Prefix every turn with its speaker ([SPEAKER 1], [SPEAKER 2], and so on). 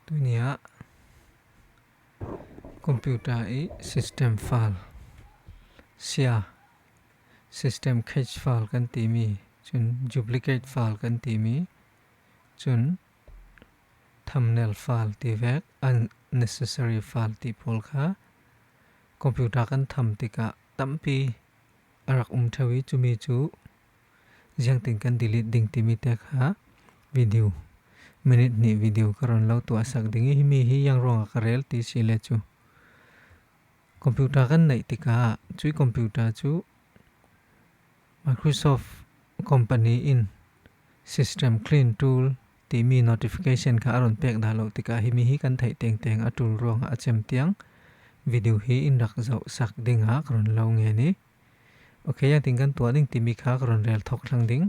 [SPEAKER 1] ตัวเนี้ยคอมพิวเตอร์อี system file เสีย system cache file กันตีมีจน duplicate file กันตีมีจน thumbnail file ตีแวก unnecessary file ตีพอลค่ะคอมพิวเตอร์กันทำติกะตั้มปีอารักทวีจูมีจูยังติงกัน delete ดิ่งตีมีเตะค่ะวิดีโอminute ni video karon lau tu asak dingi himi hi yang rong akarel ti sile chu computer kan nai tika chui computer chu Microsoft company in system clean tool ti mi notification kha aron pek da lo tika himi hi kan thai teng teng atul rong a chem tiang video hi in rak zau sak dinga karon lau nge ni okay yang ting kan tu ding ti mi kha karon rel thok thlang ding